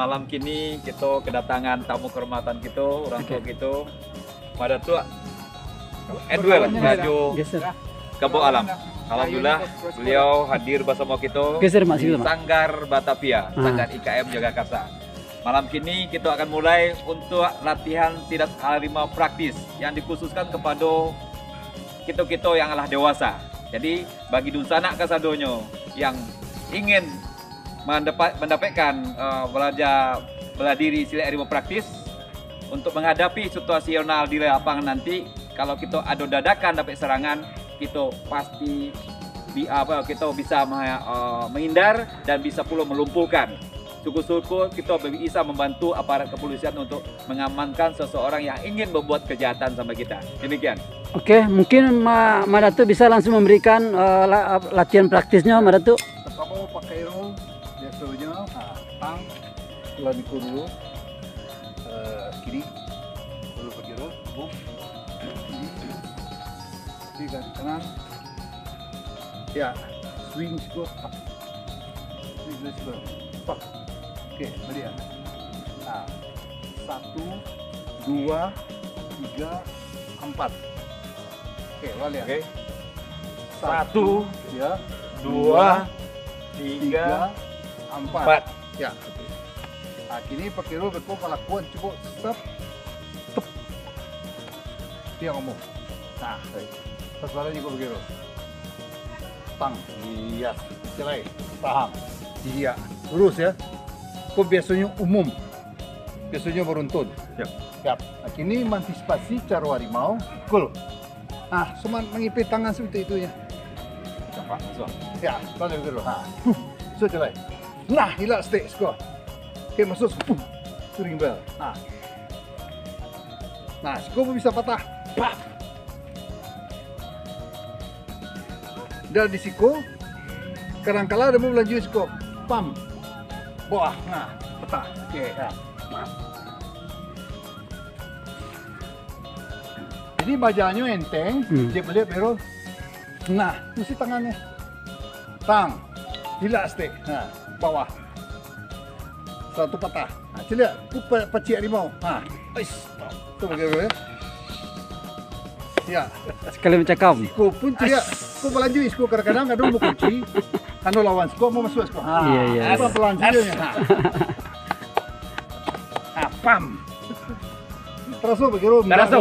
malam kini kita kedatangan tamu kehormatan kita, orang tua kita. Pada tu Edwell Maju Kampung Alam. Alhamdulillah beliau hadir bersama kita di Sanggar Batavia, Sanggar IKM Jagakarsa. Malam kini kita akan mulai untuk latihan sidat harimau praktis yang dikhususkan kepada kita yang adalah dewasa. Jadi bagi dusanak kasadonyo yang ingin mendapatkan bela diri silat harimau praktis untuk menghadapi situasional di lapangan nanti, kalau kita ada dadakan dapat serangan, kita pasti kita bisa menghindar dan bisa pula melumpuhkan. Syukur-syukur kita bisa membantu aparat kepolisian untuk mengamankan seseorang yang ingin membuat kejahatan sama kita. Demikian. Oke, mungkin Madatu bisa langsung memberikan latihan praktisnya, Madatu. Kamu pakai roll biasanya, tang, tulang ikut dulu, kiri, dulu pakai roll, kiri dan kanan, ya, swing score, swing score, pak. Oke, beri ya. Nah, 1, 2, 3, 4. Oke, wali ya. Oke. 1, ya, 2, 3, 4. Ya. Nah, kini pakai roll berko pelakuan cukup step. Dia ngomong. Nah, sesuatu juga pakai roll. Tang. Iya. Cerai. Paham. Iya. Lurus ya. Kok biasanya umum, biasanya beruntun. Siap. Nah, kini mengantisipasi cara harimau. Cool. Nah, cuma mengipit tangan seperti itu ya. Cepat, ya, lalu dulu. So jelai. Nah, hilang stick skor. Oke, masuk. Turing bell. Nah, skor bisa patah. Pak. Dan di siku, kadang-kala ada mau lanjut skor. Pam. Bawah, nah, petah. Oke, ya. Jadi bajanya enteng, dia beli pero. Nah, mesti tangannya. Tang, hilang stick. Nah, bawah. Satu patah. Nah, lihat, tu pecik harimau. Nah, tu bagaimana ya? Ya. Sekali mencakap. Kau pun tidak. Kau melanjut, kau kadang-kadang ada mau kunci. Anu lawan skor mau masuk skor. Iya. Apa pelanjutnya? Pam. Terasa begitu. Terasa.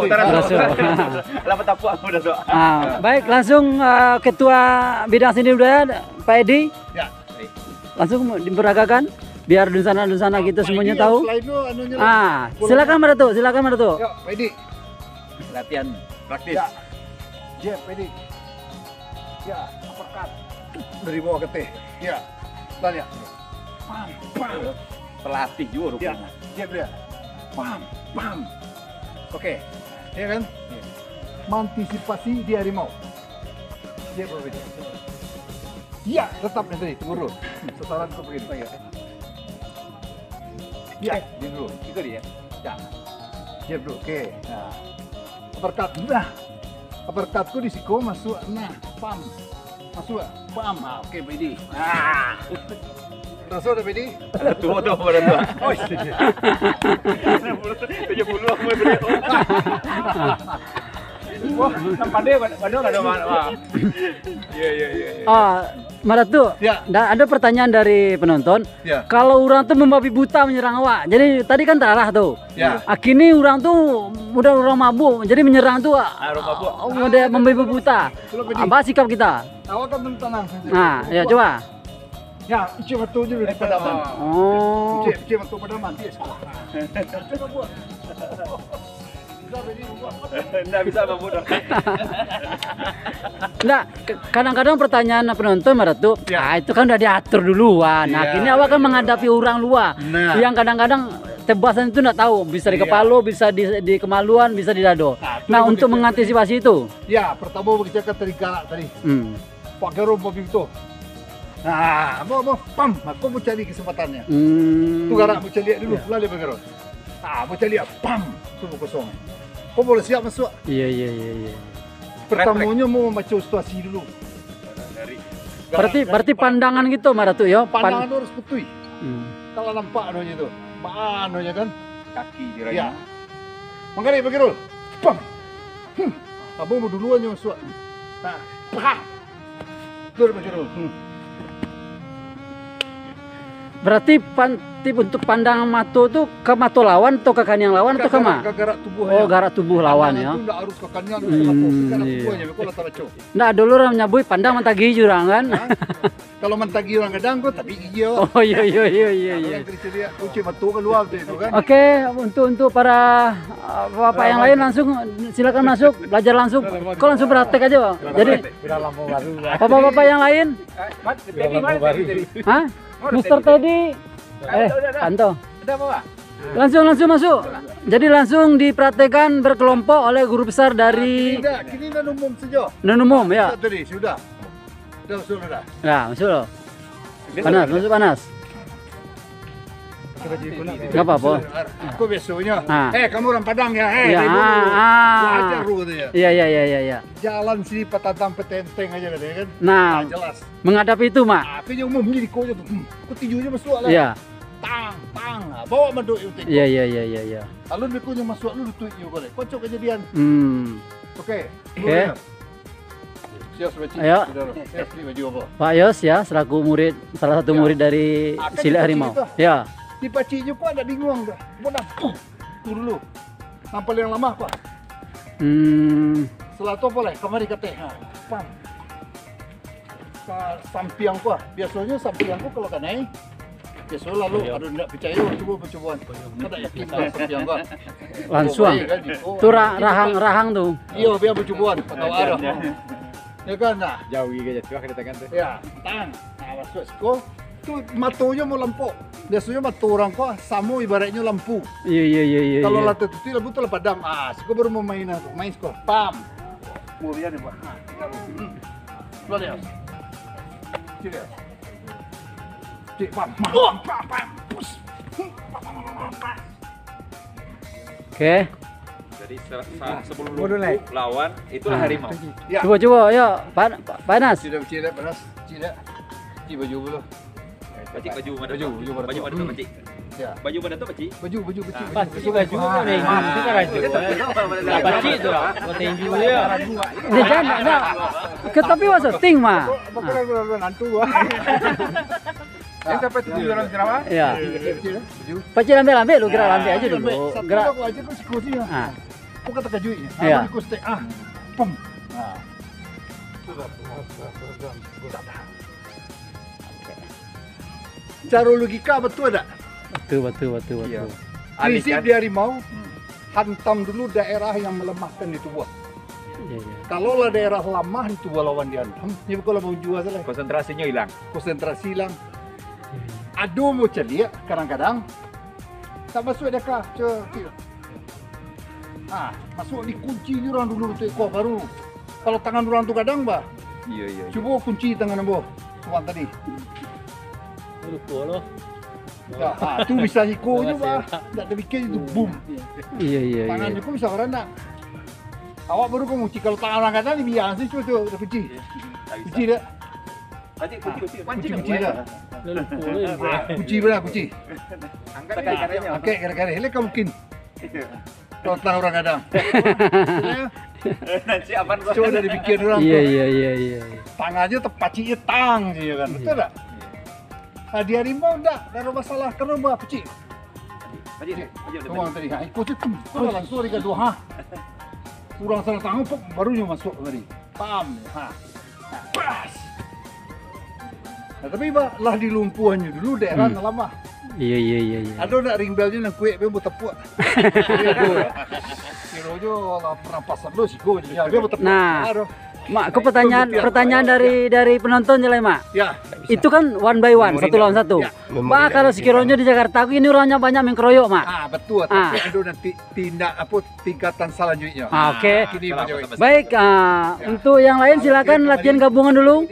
Lapat apa udah so. Baik, langsung Ketua Bidang Seni Budaya Pak Edi. Ya. Langsung diperagakan biar dunsana-dunsana kita semuanya tahu. Silakan Madatu. Ya, Pak Edi. Latihan praktis. Ya. Jep, Pak Edi. Ya, uppercut. Dari bawah ke teh. Ya. Dan ya. Pam. Pelatih juga Ya. rupanya. Dia beli. Pam. Oke. Ya kan? Mengantisipasi di harimau. Dia berbeda. Ya, tetap nanti tunggu dulu. Setoran kau begini. Ya, dia dulu. Itu dia. Ya. Dia dulu. Oke. Nah. Uppercut. Nah. Uppercutku di siku masuk. Nah, pam. Masuk, pam. Oke, Bedi. Terasa udah Bedi? Tua pada tua. Oh, iya. 70 aku beli. Wah, tempat dia pada ada mana? Iya. Madatu, Ya. ada pertanyaan dari penonton. Ya. Kalau orang tuh membabi buta menyerang awak, jadi tadi kan terarah tuh. Ya. Kini orang tuh udah orang mabuk, jadi menyerang tuh. Udah membabi buta. Apa sikap kita? Awak kan tenang. Nah, ya coba. Ya, icip batu dulu di pedaman. Oh. Icip batu pedaman dia sekolah. Coba buat. Nggak bisa membunuh. Enggak, kadang-kadang pertanyaan penonton Madatu, itu kan udah diatur duluan. Nah, kini awak kan menghadapi orang luar yang kadang-kadang tebasan itu enggak tahu, bisa di kepala, bisa di kemaluan, bisa di dado. Nah, untuk mengantisipasi itu. Ya, pertama kita kan tadi galak tadi. Pakai rompa itu. Nah, mau pam, aku mau cari kesempatannya. Tu galak mau cari dulu, lalu bergerak. Mau cari pam, tu kosong. Kau boleh siap masuk. Iya. Pertamanya mau membaca situasi dulu. Berarti pandangan gitu Madatu ya. Pandangan harus betul. Kalau nampak adanya itu. Mana ya kan? Kaki Ya. jiranya. Mangkari bagi rul. Pam. Abang mau duluan yang masuk. Nah, pah. Dur bagi rul. Berarti tip untuk pandang mato tuh ke mato lawan atau ke kan yang lawan atau ke ma? Garak tubuhnya. Oh, garak tubuh lawan ya. Itu enggak harus ke kanan atau ke matu. Garak Iya. tubuhnya kalau tak baca. Nah, dulu orang nyabui pandang mentagi jurang kan. Kalau mentagi orang kadang kok tapi hijau. Oh iya iya iya iya iya. Orang kriteria kunci matu keluar tu itu kan. Oke, untuk para bapak yang lain langsung silakan masuk, belajar langsung. Kau langsung praktek aja, Bang. Jadi bapak-bapak yang lain, hah? Mister Teddy, Kanto. Udah bawa. Langsung masuk. Jadi langsung dipraktekkan berkelompok oleh guru besar dari Tidak, kini dah umum saja. non umum ya. Tadi sudah. Sudah. Nah, masuk loh. Panas, masuk panas. Gak apa-apa. Aku biasanya. Ah. Kamu orang Padang ya? Ya, Wajar lu katanya. Iya. Jalan sini patatan petenteng aja katanya kan. Nah, Jelas. menghadapi itu, Mak. Tapi yang umumnya di kau tu. Aku tijunya masuk lah. Iya. Tang. Bawa manduk itu. Iya. Alun bikunya masuk lu tuh itu boleh. Kocok kejadian. Oke. Oke. Siap sebaci. Ayo. Siap beli baju apa? Pak Yos ya, selaku murid, salah satu murid dari Akan Cilik Harimau. cerita. Ya. Di pacinya kok ada bingung dah. Mau dapur. Tu dulu. Nampal yang lama kok. Setelah tu boleh kemari kata. Pam. Sampiang kok. Biasanya sampiang kok kalau kan naik. Biasa lalu ada tidak percaya coba. Kada yakin dah sampiang kok. Langsung. Tuh rahang tuh. Iya, biar percobaan atau arah. Ya kan nah. Jauh gitu tuh kita tekan tuh. Ya, tang. Nah, masuk sekolah. Tu matonya mau lampu. Biasanya matu orang kok sama ibaratnya lampu. Iya. Kalau latih itu lampu tu padam. Sekolah baru mau main sekolah. Pam. Kemudian ni buat. Keluar dia. Cik. Cik, pam. Pus. Oke. Jadi sebelum lawan itulah harimau. Ya. Coba ya, panas. Cik panas. Cik baju dulu. Pacik baju mana? Baju mana tu? pacik. Ya. Baju mana tu pacik? Baju pecik. Baju pacik tu tinju dia. Dia jangan nak. Tapi wasa ting mah. Nantu. Yang sampai tujuh dalam ceramah? Ya. Baju. Pacik ambil lu gerak ambil aja dulu. Satu Gerak. aku aja kau sikusinya. Kau kata kajui. Ya. Aku stek. Pum. Cara logika betul tak? Betul. Iya. Prinsip di harimau, hantam dulu daerah yang melemahkan di tubuh. Iya. Kalau lah daerah lemah di tubuh lawan dihantam, ni kalau mau jual salah. Konsentrasinya hilang. Konsentrasi hilang. Aduh mau celia kadang-kadang tak masuk dekah. Masuk dikunci ni orang dulu tu ekor baru. Kalau tangan orang tu kadang bah, Iya. cuba kunci tangan ambo. Tuan tadi. Lupa loh. Tu bisa ikonya bah. Tak ada fikir itu boom. Iya. Tangannya pun bisa kerana. Awak baru kau kunci kalau tangan orang kadang ni biar sih cuba tu dah kunci. Kunci dah. Pacik Kunci dah. Lupa loh. Kunci belah kunci. Angkat kare-karenya. Okey, kira-kira hele kau mungkin. Kalau tangan orang kadang. Nanti apa? Coba dari pikir orang. Iya. Tangannya terpacinya tang sih kan. Betul tak? Di harimau enggak, ada masalah karena apa pecik. Pacik. Kau tadi, ikut itu, kau langsung dekat dua. Kurang salah tangan pun barunya masuk tadi. Pam, pas. Tapi lah di lumpuhannya dulu daerah lama. Iya. Ada nak ring bellnya nang kuek mau tepuk. Kirojo lah perampasan lo sih gue jadi dia mau tepuk. Nah. Mak, aku pertanyaan dari penonton je lah, Mak. Ya. Itu kan one by one, satu lawan satu. Mak, kalau sekiranya di Jakarta, ini orangnya banyak mengkeroyok, Mak. Betul. Tapi ada nanti tindak tingkatan selanjutnya. Oke. Kini Baik, untuk yang lain silakan latihan gabungan dulu.